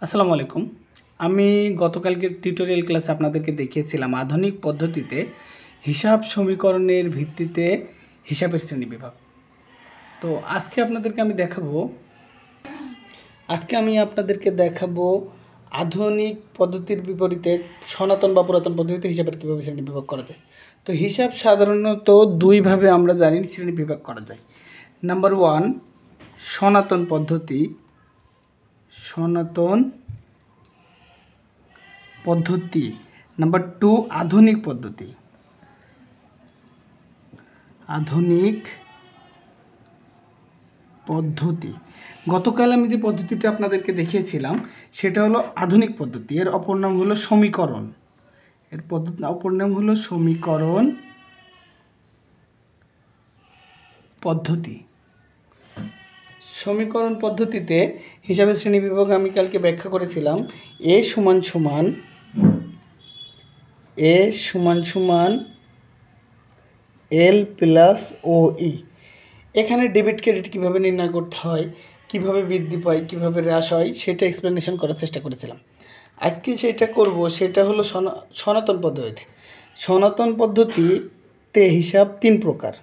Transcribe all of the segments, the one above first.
আসসালামু আলাইকুম। আমি গতকালকের টিউটোরিয়াল ক্লাসে আপনাদেরকে দেখিয়েছিলাম আধুনিক পদ্ধতিতে হিসাব সমীকরণের ভিত্তিতে হিসাবের শ্রেণীবিভাগ। তো আজকে আপনাদেরকে দেখাবো আধুনিক পদ্ধতির বিপরীতে সনাতন বা পুরাতন পদ্ধতিতে হিসাবের কীভাবে শ্রেণীবিভাগ করা যায়। তো হিসাব সাধারণত দুইভাবে আমরা জানি শ্রেণীবিভাগ করা যায়। নাম্বার 1 সনাতন পদ্ধতি, নাম্বার 2 আধুনিক পদ্ধতি। গতকাল আমি যে পদ্ধতিটা আপনাদেরকে দেখিয়েছিলাম সেটা হলো আধুনিক পদ্ধতি, এর অপর নাম হলো সমীকরণ। সমীকরণ পদ্ধতিতে হিসাবের শ্রেণীবিভাগ আমি কালকে ব্যাখ্যা করেছিলাম। এ সমান এল প্লাস ও ই। এখানে ডেবিট ক্রেডিট কীভাবে নির্ণয় করতে হয়, কিভাবে বৃদ্ধি পায়, কিভাবে হ্রাস হয়, সেটা এক্সপ্লেনেশন করার চেষ্টা করেছিলাম। আজকে সেটা করব, সেটা হলো সনাতন পদ্ধতিতে। সনাতন পদ্ধতিতে হিসাব তিন প্রকার।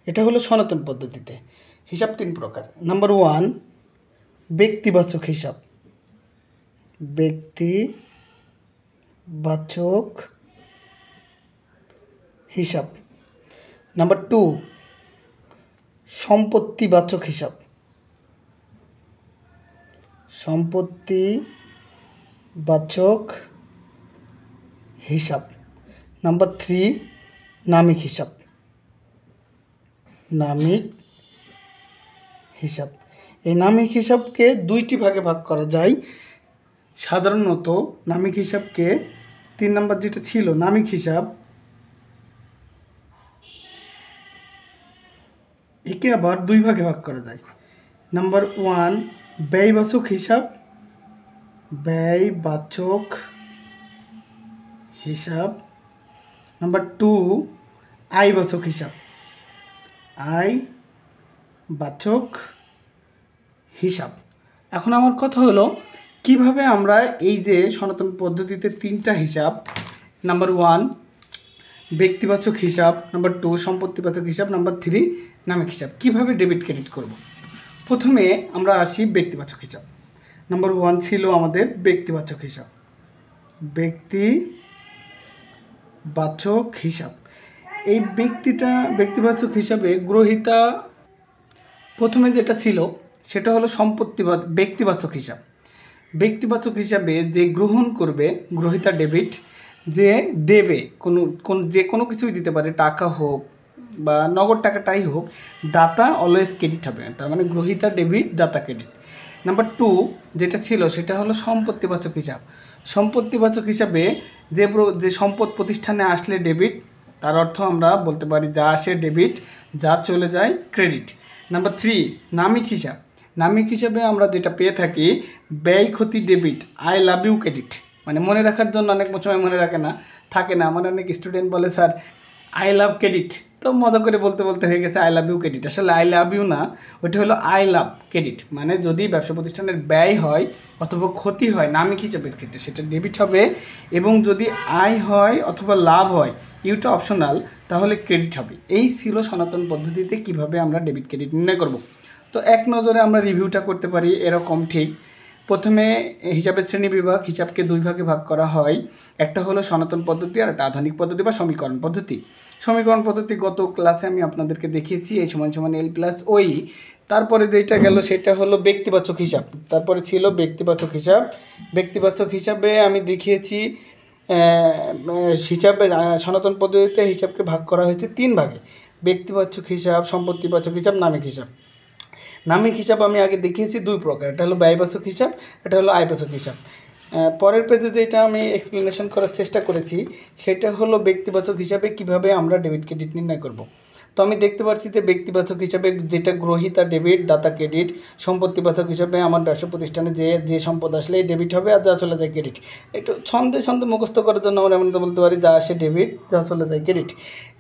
এটা হলো সনাতন পদ্ধতিতে হিসাব তিন প্রকার। নাম্বার 1 ব্যক্তিবাচক হিসাব। নাম্বার 2 সম্পত্তিবাচক হিসাব। নাম্বার 3 নামিক হিসাব। এই নামিক হিসাবকে দুইটি ভাগে ভাগ করা যায়। সাধারণত নামিক হিসাবকে 3 নাম্বার যেটা ছিল নামিক হিসাব, একে আবার দুই ভাগে ভাগ করা যায়। নাম্বার 1 ব্যয়বাচক হিসাব। নাম্বার 2 আয়বাচক হিসাব। এখন আমার কথা হলো কিভাবে আমরা এই যে সনাতন পদ্ধতিতে তিনটা হিসাব, নাম্বার 1 ব্যক্তিবাচক হিসাব, নাম্বার 2 সম্পত্তিবাচক হিসাব, নাম্বার 3 নামিক হিসাব, কিভাবে ডেবিট ক্রেডিট করব। প্রথমে আমরা আসি ব্যক্তিবাচক হিসাব। নাম্বার 1 ছিল আমাদের ব্যক্তিবাচক হিসাব। এই ব্যক্তিবাচক হিসাবে গ্রহীতা প্রথমে যেটা ছিল সেটা হলো ব্যক্তিবাচক হিসাবে যে গ্রহণ করবে গ্রহীতা ডেবিট, যে দেবে যে কোনো কিছুই দিতে পারে, টাকা হোক বা নগদ টাকাটাই হোক, দাতা অলওয়েজ ক্রেডিট হবে, তার মানে গ্রহীতা ডেবিট, দাতা ক্রেডিট। নাম্বার 2 যেটা ছিল সেটা হলো সম্পত্তিবাচক হিসাবে যে সম্পদ প্রতিষ্ঠানে আসলে ডেবিট, তার অর্থ আমরা বলতে পারি যা আসে ডেবিট, যা চলে যায় ক্রেডিট। নাম্বার 3 নামিক হিসাবে আমরা যেটা পেয়ে থাকি ব্যয় ক্ষতি debit, I love you credit. মানে মনে রাখার জন্য অনেক সময় মনে থাকে না। আমার অনেক স্টুডেন্ট বলে স্যার আই লাভ ক্রেডিট, তো মজা করে বলতে হয়ে গেছে আই লাভ ইউ ক্রেডিট। আসলে আই লাভ ইউ না, ওইটা হলো আই লাভ ক্রেডিট। মানে যদি ব্যবসা প্রতিষ্ঠানের ব্যয় হয় অথবা ক্ষতি হয় নামিক হিসাবের ক্ষেত্রে সেটা ডেবিট হবে, এবং যদি আয় হয় অথবা লাভ হয়, ইউটা অপশনাল, তাহলে ক্রেডিট হবে। এই ছিল সনাতন পদ্ধতিতে কিভাবে আমরা ডেবিট ক্রেডিট নির্ণয় করব। তো এক নজরে আমরা রিভিউটা করতে পারি এরকম। ঠিক প্রথমে হিসাবের শ্রেণীবিভাগ, হিসাবকে দুই ভাগে ভাগ করা হয়। একটা হলো সনাতন পদ্ধতি আর একটা আধুনিক পদ্ধতি বা সমীকরণ পদ্ধতি। গত ক্লাসে আমি আপনাদেরকে দেখিয়েছি এই সমান এল প্লাস ওই। তারপরে যেটা গেল সেটা হলো ব্যক্তিবাচক হিসাব। তারপরে ছিল ব্যক্তিবাচক হিসাবে আমি দেখিয়েছি সনাতন পদ্ধতিতে হিসাবকে ভাগ করা হয়েছে 3 ভাগে: ব্যক্তিবাচক হিসাব, সম্পত্তিবাচক হিসাব, নামিক হিসাব আমি আগে দেখিয়েছি 2 প্রকার। এটা হলো ব্যয়বাচক হিসাব, এটা হলো আয়বাচক হিসাব। পরের পেজে যেটা আমি এক্সপ্লেনেশন করার চেষ্টা করেছি সেটা হলো ব্যক্তিবাচক হিসাবে কিভাবে আমরা ডেবিট ক্রেডিট নির্ণয় করব। তো আমি দেখতে পাচ্ছি যে ব্যক্তিবাচক হিসাবে যেটা গ্রহীতা ডেবিট, দাতা ক্রেডিট। সম্পত্তিবাচক হিসাবে আমার ব্যবসা প্রতিষ্ঠানে যে সম্পদ আসলে ডেবিট হবে আর যা চলে যায় ক্রেডিট। একটু ছন্দে মুখস্থ করার জন্য আমরা এমন বলতে পারি যা আসে ডেবিট, যা চলে যায় credit.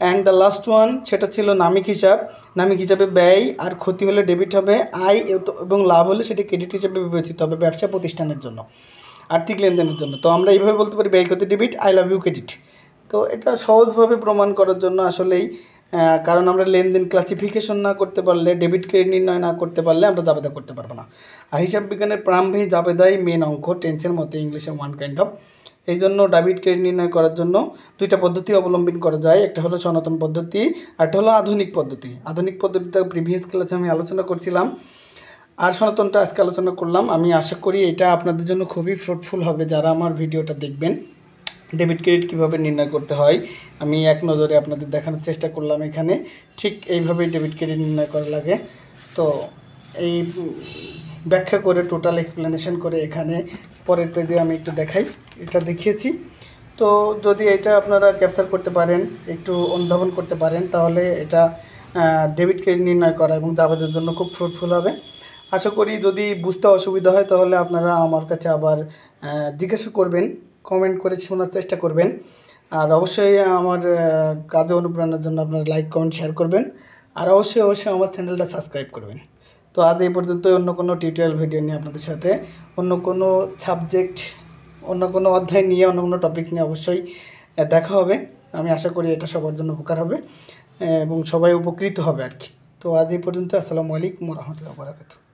And the last one সেটা ছিল নামিক হিসাব। নামিক হিসাবে ব্যয় আর ক্ষতি হলে ডেবিট হবে, আয় এবং লাভ হলে সেটি ক্রেডিট হিসেবে বিবেচিত হবে ব্যবসা প্রতিষ্ঠানের জন্য, আর্থিক লেনদেনের জন্য। তো আমরা এইভাবে বলতে পারি ব্যয় ক্ষতি debit, I love you credit. তো এটা সহজভাবে প্রমাণ করার জন্য আসলেই কারণ আমরা লেনদেন ক্লাসিফিকেশন না করতে পারলে, ডেবিট ক্রেডিট নির্ণয় না করতে পারলে আমরা জাবেদা করতে পারবো না। আর হিসাব বিজ্ঞানের প্রারম্ভেই জাবেদাই মেন অঙ্ক, টেন্সের মতো ইংলিশে ওয়ান কাইন্ড অফ। এই জন্য ডেবিট ক্রেডিট নির্ণয় করার জন্য দুইটা পদ্ধতি অবলম্বন করা যায়, একটা হলো সনাতন পদ্ধতি, আরটা হলো আধুনিক পদ্ধতি। আধুনিক পদ্ধতিটা প্রিভিয়াস ক্লাসে আমি আলোচনা করছিলাম, আর সনাতনটা আজকে আলোচনা করলাম। আমি আশা করি এটা আপনাদের জন্য খুবই ফ্রুটফুল হবে যারা আমার ভিডিওটা দেখবেন। ডেবিট ক্রেডিট কীভাবে নির্ণয় করতে হয় আমি এক নজরে আপনাদের দেখানোর চেষ্টা করলাম এখানে। ঠিক এইভাবেই ডেবিট ক্রেডিট নির্ণয় করা লাগে। তো এই ব্যাখ্যা করে টোটাল এক্সপ্লেনেশন করে এখানে পরের পেজে আমি একটু দেখাই, এটা দেখিয়েছি। তো যদি এটা আপনারা ক্যাপচার করতে পারেন, একটু অনুধাবন করতে পারেন, তাহলে এটা ডেবিট ক্রেডিট নির্ণয় করা এবং জাবেদের জন্য খুব ফ্রুটফুল হবে। আশা করি যদি বুঝতে অসুবিধা হয় তাহলে আপনারা আমার কাছে আবার জিজ্ঞাসা করবেন, কমেন্ট করে শোনার চেষ্টা করবেন। আর অবশ্যই আমার কাজে অনুপ্রেরণার জন্য আপনারা লাইক, কমেন্ট, শেয়ার করবেন। আর অবশ্যই আমার চ্যানেলটা সাবস্ক্রাইব করবেন। তো আজ এই পর্যন্ত। অন্য কোনো টিউটোরিয়াল ভিডিও নিয়ে আপনাদের সাথে, অন্য কোনো সাবজেক্ট, অন্য কোনো অধ্যায় নিয়ে, অন্য কোনো টপিক নিয়ে অবশ্যই দেখা হবে। আমি আশা করি এটা সবার জন্য উপকার হবে এবং সবাই উপকৃত হবে আর কি। তো আজ এই পর্যন্ত। আসসালামু আলাইকুম ওয়া রাহমাতুল্লাহি ওয়া বারাকাতুহু।